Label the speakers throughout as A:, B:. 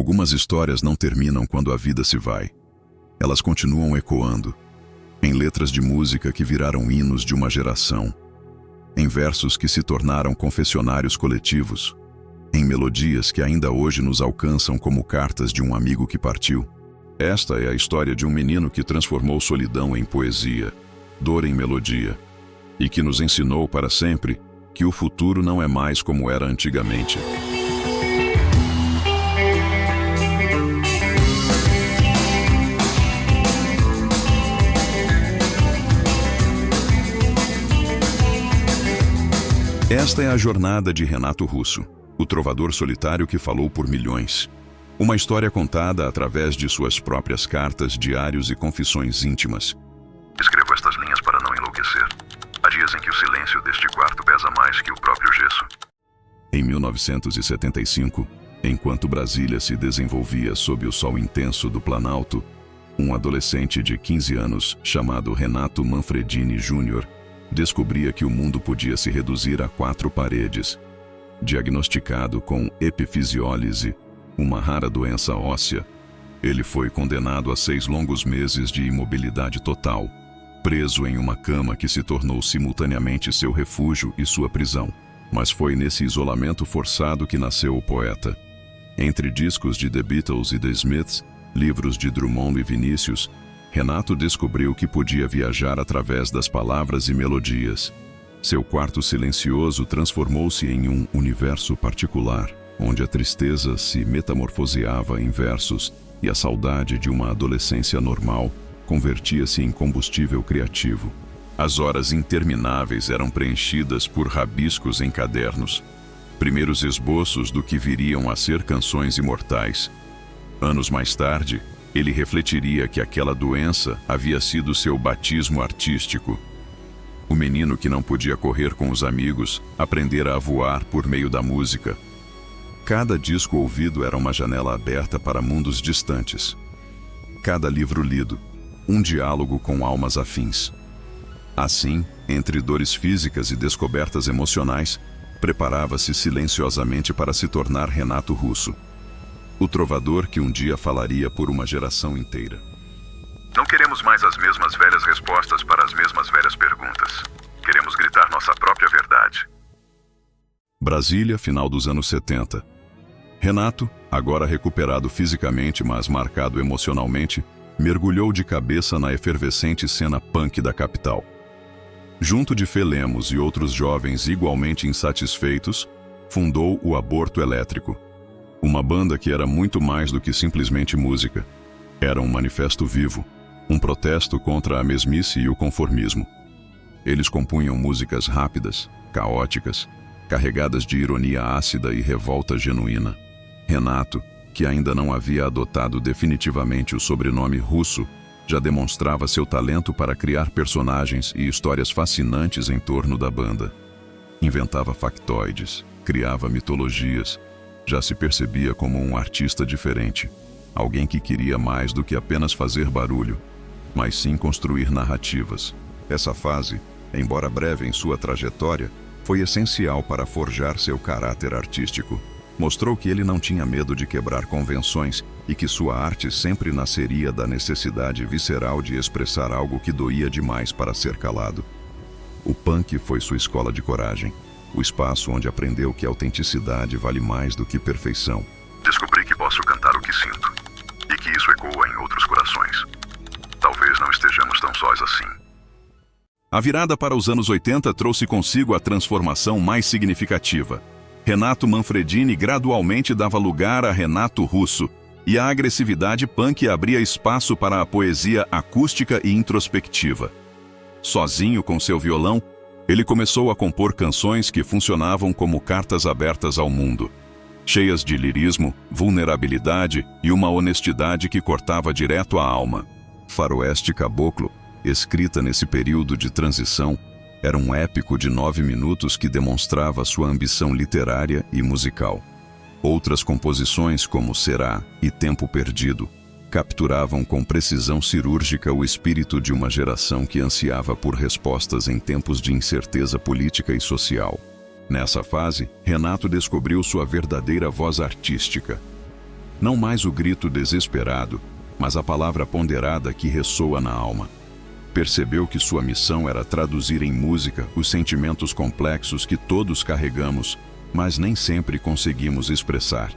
A: Algumas histórias não terminam quando a vida se vai. Elas continuam ecoando, em letras de música que viraram hinos de uma geração, em versos que se tornaram confessionários coletivos, em melodias que ainda hoje nos alcançam como cartas de um amigo que partiu. Esta é a história de um menino que transformou solidão em poesia, dor em melodia, e que nos ensinou para sempre que o futuro não é mais como era antigamente. Esta é a jornada de Renato Russo, o trovador solitário que falou por milhões. Uma história contada através de suas próprias cartas, diários e confissões íntimas.
B: Escrevo estas linhas para não enlouquecer. Há dias em que o silêncio deste quarto pesa mais que o próprio gesso.
A: Em 1975, enquanto Brasília se desenvolvia sob o sol intenso do Planalto, um adolescente de 15 anos, chamado Renato Manfredini Jr., descobria que o mundo podia se reduzir a 4 paredes. Diagnosticado com epifisiólise, uma rara doença óssea, ele foi condenado a 6 longos meses de imobilidade total, preso em uma cama que se tornou simultaneamente seu refúgio e sua prisão. Mas foi nesse isolamento forçado que nasceu o poeta. Entre discos de The Beatles e The Smiths, livros de Drummond e Vinícius, Renato descobriu que podia viajar através das palavras e melodias. Seu quarto silencioso transformou-se em um universo particular, onde a tristeza se metamorfoseava em versos e a saudade de uma adolescência normal convertia-se em combustível criativo. As horas intermináveis eram preenchidas por rabiscos em cadernos, primeiros esboços do que viriam a ser canções imortais. Anos mais tarde, ele refletiria que aquela doença havia sido seu batismo artístico. O menino que não podia correr com os amigos aprendera a voar por meio da música. Cada disco ouvido era uma janela aberta para mundos distantes. Cada livro lido, um diálogo com almas afins. Assim, entre dores físicas e descobertas emocionais, preparava-se silenciosamente para se tornar Renato Russo, o trovador que um dia falaria por uma geração inteira.
B: Não queremos mais as mesmas velhas respostas para as mesmas velhas perguntas. Queremos gritar nossa própria verdade.
A: Brasília, final dos anos 70. Renato, agora recuperado fisicamente, mas marcado emocionalmente, mergulhou de cabeça na efervescente cena punk da capital. Junto de Fê Lemos e outros jovens igualmente insatisfeitos, fundou o Aborto Elétrico, uma banda que era muito mais do que simplesmente música. Era um manifesto vivo, um protesto contra a mesmice e o conformismo. Eles compunham músicas rápidas, caóticas, carregadas de ironia ácida e revolta genuína. Renato, que ainda não havia adotado definitivamente o sobrenome Russo, já demonstrava seu talento para criar personagens e histórias fascinantes em torno da banda. Inventava factoides, criava mitologias, já se percebia como um artista diferente, alguém que queria mais do que apenas fazer barulho, mas sim construir narrativas. Essa fase, embora breve em sua trajetória, foi essencial para forjar seu caráter artístico. Mostrou que ele não tinha medo de quebrar convenções e que sua arte sempre nasceria da necessidade visceral de expressar algo que doía demais para ser calado. O punk foi sua escola de coragem, o espaço onde aprendeu que a autenticidade vale mais do que perfeição.
B: Descobri que posso cantar o que sinto, e que isso ecoa em outros corações. Talvez não estejamos tão sós assim.
A: A virada para os anos 80 trouxe consigo a transformação mais significativa. Renato Manfredini gradualmente dava lugar a Renato Russo, e a agressividade punk abria espaço para a poesia acústica e introspectiva. Sozinho com seu violão, ele começou a compor canções que funcionavam como cartas abertas ao mundo, cheias de lirismo, vulnerabilidade e uma honestidade que cortava direto a alma. Faroeste Caboclo, escrita nesse período de transição, era um épico de 9 minutos que demonstrava sua ambição literária e musical. Outras composições, como Será e Tempo Perdido, capturavam com precisão cirúrgica o espírito de uma geração que ansiava por respostas em tempos de incerteza política e social. Nessa fase, Renato descobriu sua verdadeira voz artística. Não mais o grito desesperado, mas a palavra ponderada que ressoa na alma. Percebeu que sua missão era traduzir em música os sentimentos complexos que todos carregamos, mas nem sempre conseguimos expressar.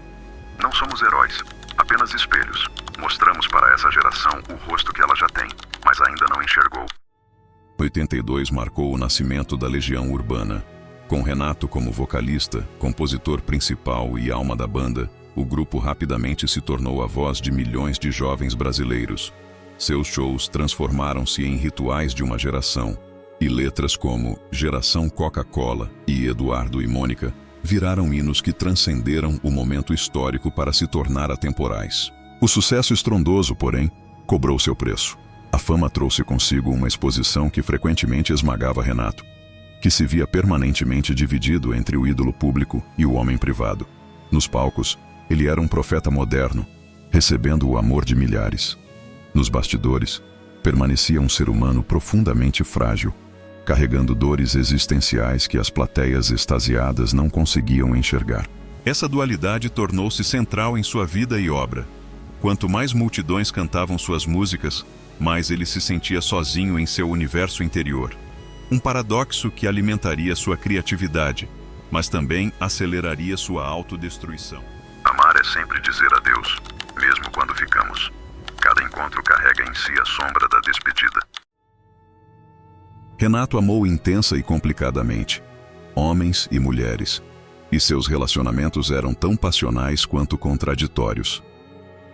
B: Não somos heróis, apenas espelhos. Mostramos para essa geração o rosto que ela já tem, mas ainda não enxergou.
A: 82 marcou o nascimento da Legião Urbana. Com Renato como vocalista, compositor principal e alma da banda, o grupo rapidamente se tornou a voz de milhões de jovens brasileiros. Seus shows transformaram-se em rituais de uma geração, e letras como Geração Coca-Cola e Eduardo e Mônica viraram hinos que transcenderam o momento histórico para se tornar atemporais. O sucesso estrondoso, porém, cobrou seu preço. A fama trouxe consigo uma exposição que frequentemente esmagava Renato, que se via permanentemente dividido entre o ídolo público e o homem privado. Nos palcos, ele era um profeta moderno, recebendo o amor de milhares. Nos bastidores, permanecia um ser humano profundamente frágil, carregando dores existenciais que as plateias extasiadas não conseguiam enxergar. Essa dualidade tornou-se central em sua vida e obra. Quanto mais multidões cantavam suas músicas, mais ele se sentia sozinho em seu universo interior. Um paradoxo que alimentaria sua criatividade, mas também aceleraria sua autodestruição.
B: Amar é sempre dizer adeus, mesmo quando ficamos. Cada encontro carrega em si a sombra da despedida.
A: Renato amou intensa e complicadamente, homens e mulheres, e seus relacionamentos eram tão passionais quanto contraditórios.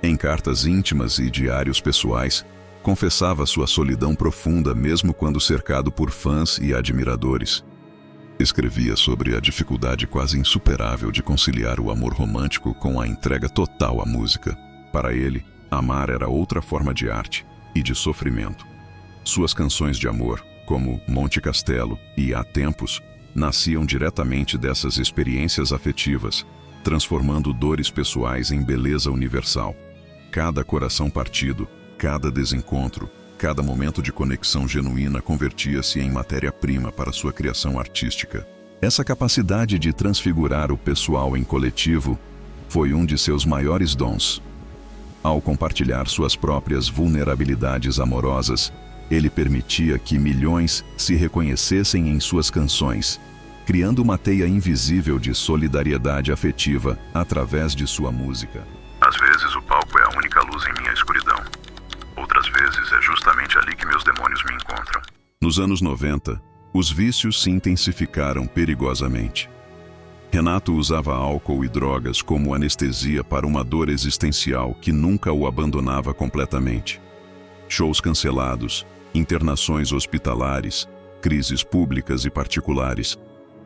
A: Em cartas íntimas e diários pessoais, confessava sua solidão profunda mesmo quando cercado por fãs e admiradores. Escrevia sobre a dificuldade quase insuperável de conciliar o amor romântico com a entrega total à música. Para ele, amar era outra forma de arte e de sofrimento. Suas canções de amor, como Monte Castelo e Há Tempos, nasciam diretamente dessas experiências afetivas, transformando dores pessoais em beleza universal. Cada coração partido, cada desencontro, cada momento de conexão genuína convertia-se em matéria-prima para sua criação artística. Essa capacidade de transfigurar o pessoal em coletivo foi um de seus maiores dons. Ao compartilhar suas próprias vulnerabilidades amorosas, ele permitia que milhões se reconhecessem em suas canções, criando uma teia invisível de solidariedade afetiva através de sua música.
B: Às vezes o palco é a única luz em minha escuridão. Outras vezes é justamente ali que meus demônios me encontram.
A: Nos anos 90, os vícios se intensificaram perigosamente. Renato usava álcool e drogas como anestesia para uma dor existencial que nunca o abandonava completamente. Shows cancelados, internações hospitalares, crises públicas e particulares.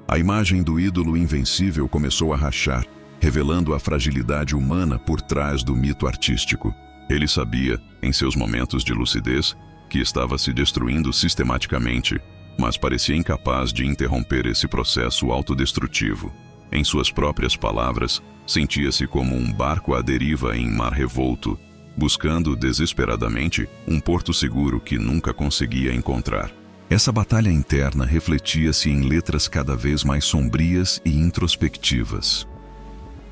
A: A imagem do ídolo invencível começou a rachar, revelando a fragilidade humana por trás do mito artístico. Ele sabia, em seus momentos de lucidez, que estava se destruindo sistematicamente, mas parecia incapaz de interromper esse processo autodestrutivo. Em suas próprias palavras, sentia-se como um barco à deriva em mar revolto, buscando desesperadamente um porto seguro que nunca conseguia encontrar. Essa batalha interna refletia-se em letras cada vez mais sombrias e introspectivas.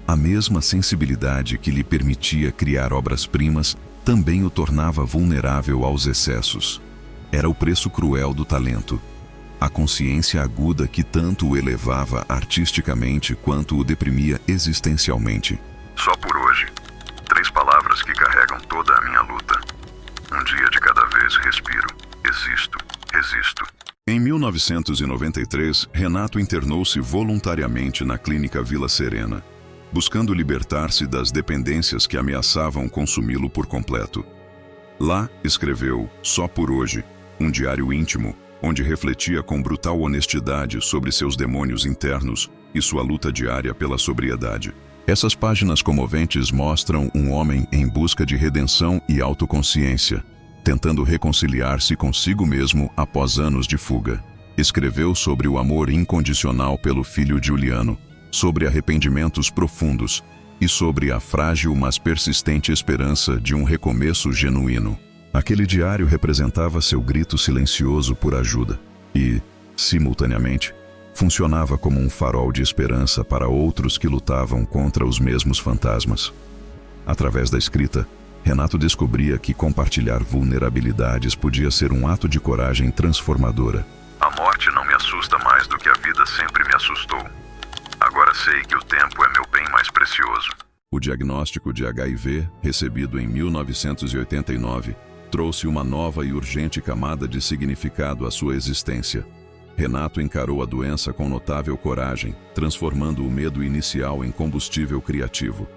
A: A mesma sensibilidade que lhe permitia criar obras-primas também o tornava vulnerável aos excessos. Era o preço cruel do talento, a consciência aguda que tanto o elevava artisticamente quanto o deprimia existencialmente.
B: Só por hoje. 3 palavras que carregam toda a minha luta. Um dia de cada vez respiro, existo, resisto.
A: Em 1993, Renato internou-se voluntariamente na Clínica Vila Serena, buscando libertar-se das dependências que ameaçavam consumi-lo por completo. Lá, escreveu Só por Hoje, um diário íntimo, onde refletia com brutal honestidade sobre seus demônios internos e sua luta diária pela sobriedade. Essas páginas comoventes mostram um homem em busca de redenção e autoconsciência, tentando reconciliar-se consigo mesmo após anos de fuga. Escreveu sobre o amor incondicional pelo filho Juliano, sobre arrependimentos profundos e sobre a frágil mas persistente esperança de um recomeço genuíno. Aquele diário representava seu grito silencioso por ajuda e, simultaneamente, funcionava como um farol de esperança para outros que lutavam contra os mesmos fantasmas. Através da escrita, Renato descobria que compartilhar vulnerabilidades podia ser um ato de coragem transformadora.
B: A morte não me assusta mais do que a vida sempre me assustou. Agora sei que o tempo é meu bem mais precioso.
A: O diagnóstico de HIV, recebido em 1989, trouxe uma nova e urgente camada de significado à sua existência. Renato encarou a doença com notável coragem, transformando o medo inicial em combustível criativo.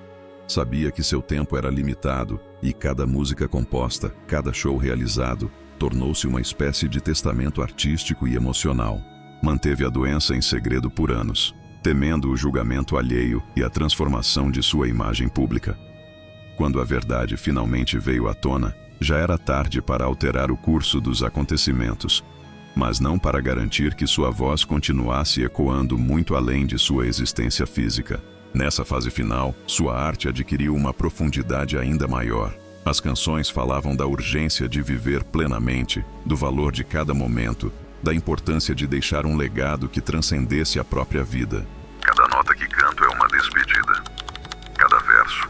A: Sabia que seu tempo era limitado e cada música composta, cada show realizado, tornou-se uma espécie de testamento artístico e emocional. Manteve a doença em segredo por anos, temendo o julgamento alheio e a transformação de sua imagem pública. Quando a verdade finalmente veio à tona, já era tarde para alterar o curso dos acontecimentos, mas não para garantir que sua voz continuasse ecoando muito além de sua existência física. Nessa fase final, sua arte adquiriu uma profundidade ainda maior. As canções falavam da urgência de viver plenamente, do valor de cada momento, da importância de deixar um legado que transcendesse a própria vida.
B: Cada nota que canto é uma despedida. Cada verso,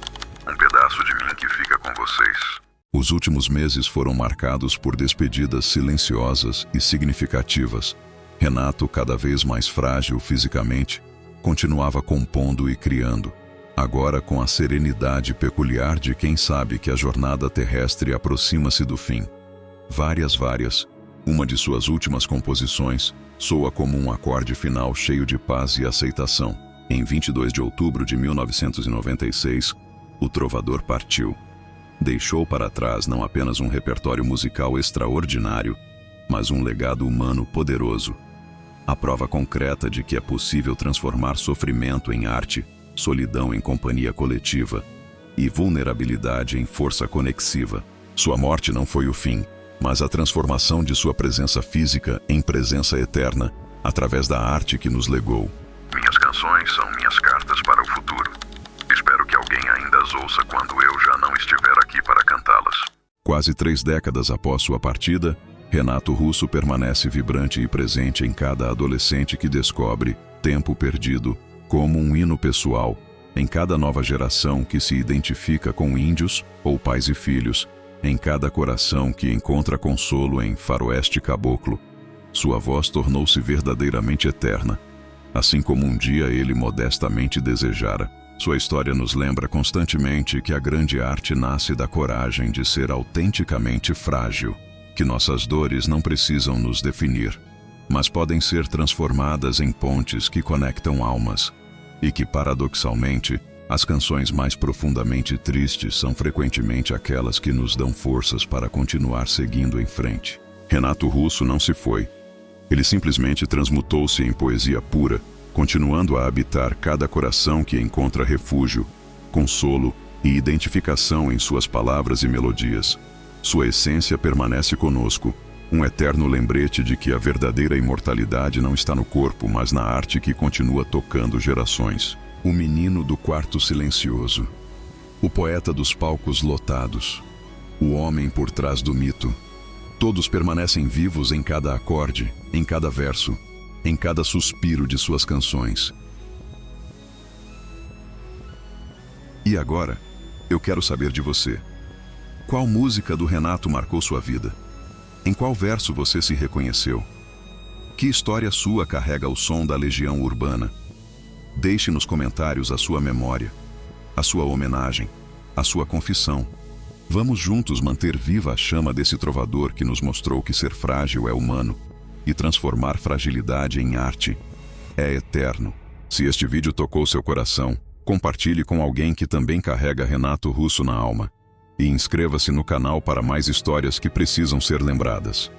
B: um pedaço de mim que fica com vocês.
A: Os últimos meses foram marcados por despedidas silenciosas e significativas. Renato, cada vez mais frágil fisicamente, continuava compondo e criando, agora com a serenidade peculiar de quem sabe que a jornada terrestre aproxima-se do fim. Várias, uma de suas últimas composições, soa como um acorde final cheio de paz e aceitação. Em 22 de outubro de 1996, o trovador partiu. Deixou para trás não apenas um repertório musical extraordinário, mas um legado humano poderoso. A prova concreta de que é possível transformar sofrimento em arte, solidão em companhia coletiva e vulnerabilidade em força conexiva. Sua morte não foi o fim, mas a transformação de sua presença física em presença eterna, através da arte que nos legou.
B: Minhas canções são minhas cartas para o futuro. Espero que alguém ainda as ouça quando eu já não estiver aqui para cantá-las.
A: Quase 3 décadas após sua partida, Renato Russo permanece vibrante e presente em cada adolescente que descobre Tempo Perdido como um hino pessoal, em cada nova geração que se identifica com índios ou pais e filhos, em cada coração que encontra consolo em Faroeste Caboclo. Sua voz tornou-se verdadeiramente eterna, assim como um dia ele modestamente desejara. Sua história nos lembra constantemente que a grande arte nasce da coragem de ser autenticamente frágil, que nossas dores não precisam nos definir, mas podem ser transformadas em pontes que conectam almas, e que, paradoxalmente, as canções mais profundamente tristes são frequentemente aquelas que nos dão forças para continuar seguindo em frente. Renato Russo não se foi. Ele simplesmente transmutou-se em poesia pura, continuando a habitar cada coração que encontra refúgio, consolo e identificação em suas palavras e melodias. Sua essência permanece conosco, um eterno lembrete de que a verdadeira imortalidade não está no corpo, mas na arte que continua tocando gerações. O menino do quarto silencioso, o poeta dos palcos lotados, o homem por trás do mito. Todos permanecem vivos em cada acorde, em cada verso, em cada suspiro de suas canções. E agora, eu quero saber de você. Qual música do Renato marcou sua vida? Em qual verso você se reconheceu? Que história sua carrega o som da Legião Urbana? Deixe nos comentários a sua memória, a sua homenagem, a sua confissão. Vamos juntos manter viva a chama desse trovador que nos mostrou que ser frágil é humano e transformar fragilidade em arte é eterno. Se este vídeo tocou seu coração, compartilhe com alguém que também carrega Renato Russo na alma. E inscreva-se no canal para mais histórias que precisam ser lembradas.